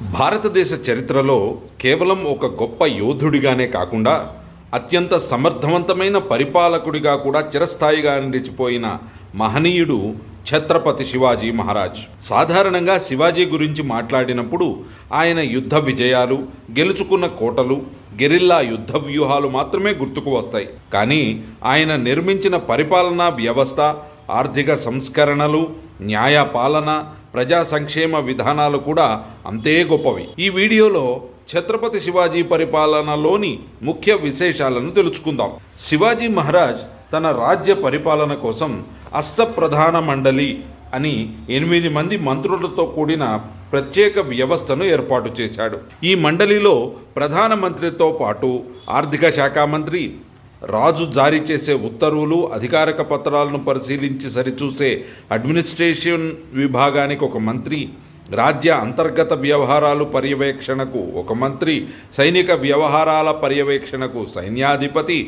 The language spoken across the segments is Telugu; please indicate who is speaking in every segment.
Speaker 1: భారతదేశ చరిత్రలో కేవలం ఒక గొప్ప యోధుడిగానే కాకుండా అత్యంత సమర్థవంతమైన పరిపాలకుడిగా కూడా చిరస్థాయిగా నిలిచిపోయిన మహనీయుడు ఛత్రపతి శివాజీ మహారాజ్. సాధారణంగా శివాజీ గురించి మాట్లాడినప్పుడు ఆయన యుద్ధ విజయాలు, గెలుచుకున్న కోటలు, గెరిల్లా యుద్ధ వ్యూహాలు మాత్రమే గుర్తుకు వస్తాయి. కానీ ఆయన నిర్మించిన పరిపాలనా వ్యవస్థ, ఆర్థిక సంస్కరణలు, న్యాయ పాలన, ప్రజా సంక్షేమ విధానాలు కూడా అంతే గొప్పవి. ఈ వీడియోలో ఛత్రపతి శివాజీ పరిపాలనలోని ముఖ్య విశేషాలను తెలుసుకుందాం. శివాజీ మహారాజ్ తన రాజ్య పరిపాలన కోసం అష్టప్రధాన మండలి అని 8 మంది మంత్రులతో కూడిన ప్రత్యేక వ్యవస్థను ఏర్పాటు చేశాడు. ఈ మండలిలో ప్రధానమంత్రితో పాటు ఆర్థిక శాఖ మంత్రి, రాజు జారీ చేసే ఉత్తర్వులు, అధికారిక పత్రాలను పరిశీలించి సరిచూసే అడ్మినిస్ట్రేషన్ విభాగానికి ఒక మంత్రి, రాజ్య అంతర్గత వ్యవహారాలు పర్యవేక్షణకు ఒక మంత్రి, సైనిక వ్యవహారాల పర్యవేక్షణకు సైన్యాధిపతి,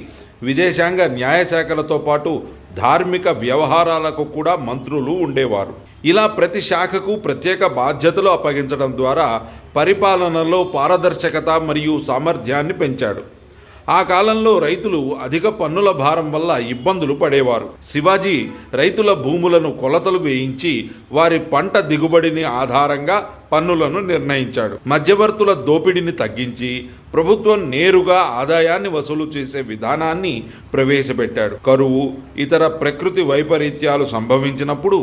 Speaker 1: విదేశాంగ న్యాయశాఖలతో పాటు ధార్మిక వ్యవహారాలకు కూడా మంత్రులు ఉండేవారు. ఇలా ప్రతి శాఖకు ప్రత్యేక బాధ్యతలు అప్పగించడం ద్వారా పరిపాలనలో పారదర్శకత మరియు సామర్థ్యాన్ని పెంచాడు. ఆ కాలంలో రైతులు అధిక పన్నుల భారం వల్ల ఇబ్బందులు పడేవారు. శివాజీ రైతుల భూములను కొలతలు వేయించి వారి పంట దిగుబడిని ఆధారంగా పన్నులను నిర్ణయించాడు. మధ్యవర్తుల దోపిడీని తగ్గించి ప్రభుత్వం నేరుగా ఆదాయాన్ని వసూలు చేసే విధానాన్ని ప్రవేశపెట్టాడు. కరువు, ఇతర ప్రకృతి వైపరీత్యాలు సంభవించినప్పుడు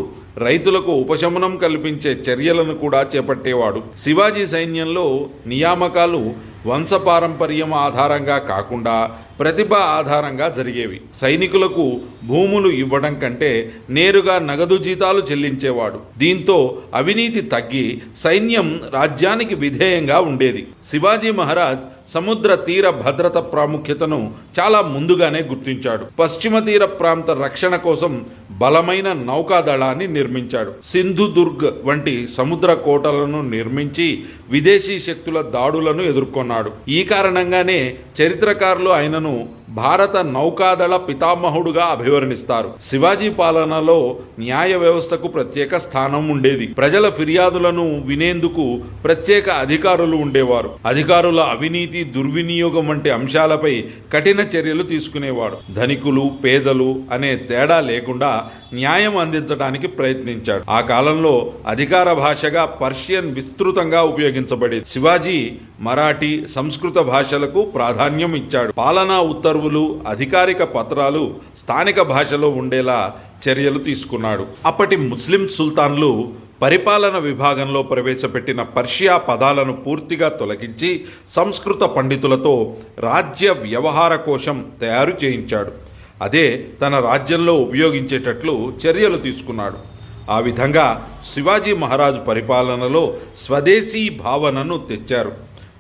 Speaker 1: రైతులకు ఉపశమనం కల్పించే చర్యలను కూడా చేపట్టేవాడు. శివాజీ సైన్యంలో నియామకాలు వంశపారంపర్యం ఆధారంగా కాకుండా ప్రతిభ ఆధారంగా జరిగేవి. సైనికులకు భూములు ఇవ్వడం కంటే నేరుగా నగదు జీతాలు చెల్లించేవాడు. దీంతో అవినీతి తగ్గి సైన్యం రాజ్యానికి విధేయంగా ఉండేది. శివాజీ మహారాజ్ సముద్ర తీర భద్రత ప్రాముఖ్యతను చాలా ముందుగానే గుర్తించాడు. పశ్చిమ తీర ప్రాంత రక్షణ కోసం బలమైన నౌకాదళాన్ని నిర్మించాడు. సింధుదుర్గ్ వంటి సముద్ర కోటలను నిర్మించి విదేశీ శక్తుల దాడులను ఎదుర్కొన్నాడు. ఈ కారణంగానే చరిత్రకారులు ఆయనను భారత నౌకాదళ పితామహుడుగా అభివర్ణిస్తారు. శివాజీ పాలనలో న్యాయ వ్యవస్థకు ప్రత్యేక స్థానం ఉండేది. ప్రజల ఫిర్యాదులను వినేందుకు ప్రత్యేక అధికారులు ఉండేవారు. అధికారుల అవినీతి, దుర్వినియోగం వంటి అంశాలపై కఠిన చర్యలు తీసుకునేవాడు. ధనికులు, పేదలు అనే తేడా లేకుండా న్యాయం అందించడానికి ప్రయత్నించాడు. ఆ కాలంలో అధికార భాషగా పర్షియన్ విస్తృతంగా ఉపయోగించబడేది. శివాజీ మరాఠీ, సంస్కృత భాషలకు ప్రాధాన్యం ఇచ్చాడు. పాలనా ఉత్తర్వులు, అధికారిక పత్రాలు స్థానిక భాషలో ఉండేలా చర్యలు తీసుకున్నాడు. అప్పటి ముస్లిం సుల్తాన్లు పరిపాలన విభాగంలో ప్రవేశపెట్టిన పర్షియా పదాలను పూర్తిగా తొలగించి సంస్కృత పండితులతో రాజ్య వ్యవహార కోశం తయారు చేయించాడు. అదే తన రాజ్యంలో ఉపయోగించేటట్లు చర్యలు తీసుకున్నాడు. ఆ విధంగా శివాజీ మహారాజు పరిపాలనలో స్వదేశీ భావనను తెచ్చారు.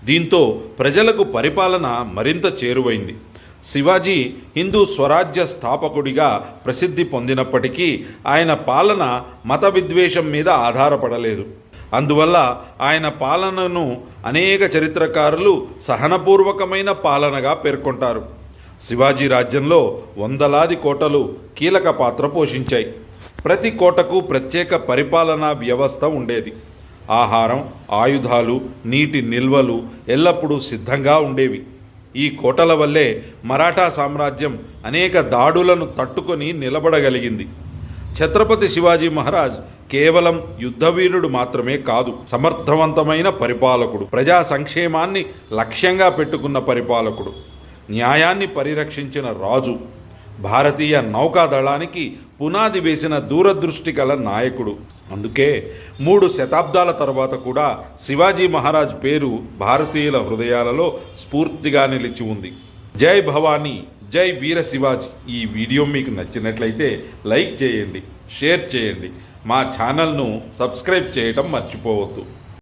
Speaker 1: దీంతో ప్రజలకు పరిపాలన మరింత చేరువైంది. శివాజీ హిందూ స్వరాజ్య స్థాపకుడిగా ప్రసిద్ధి పొందినప్పటికీ ఆయన పాలన మత విద్వేషం మీద ఆధారపడలేదు. అందువల్ల ఆయన పాలనను అనేక చరిత్రకారులు సహనపూర్వకమైన పాలనగా పేర్కొంటారు. శివాజీ రాజ్యంలో వందలాది కోటలు కీలక పాత్ర పోషించాయి. ప్రతి కోటకు ప్రత్యేక పరిపాలనా వ్యవస్థ ఉండేది. ఆహారం, ఆయుధాలు, నీటి నిల్వలు ఎల్లప్పుడూ సిద్ధంగా ఉండేవి. ఈ కోటల వల్లే మరాఠా సామ్రాజ్యం అనేక దాడులను తట్టుకొని నిలబడగలిగింది. ఛత్రపతి శివాజీ మహారాజ్ కేవలం యుద్ధవీరుడు మాత్రమే కాదు, సమర్థవంతమైన పరిపాలకుడు, ప్రజా సంక్షేమాన్ని లక్ష్యంగా పెట్టుకున్న పరిపాలకుడు, న్యాయాన్ని పరిరక్షించిన రాజు, భారతీయ నౌకాదళానికి పునాది వేసిన దూరదృష్టి గల నాయకుడు. అందుకే 3 శతాబ్దాల తర్వాత కూడా శివాజీ మహారాజ్ పేరు భారతీయుల హృదయాలలో స్ఫూర్తిగా నిలిచి ఉంది. జై భవానీ, జై వీర శివాజీ. ఈ వీడియో మీకు నచ్చినట్లయితే లైక్ చేయండి, షేర్ చేయండి, మా ఛానల్ను సబ్స్క్రైబ్ చేయటం మర్చిపోవద్దు.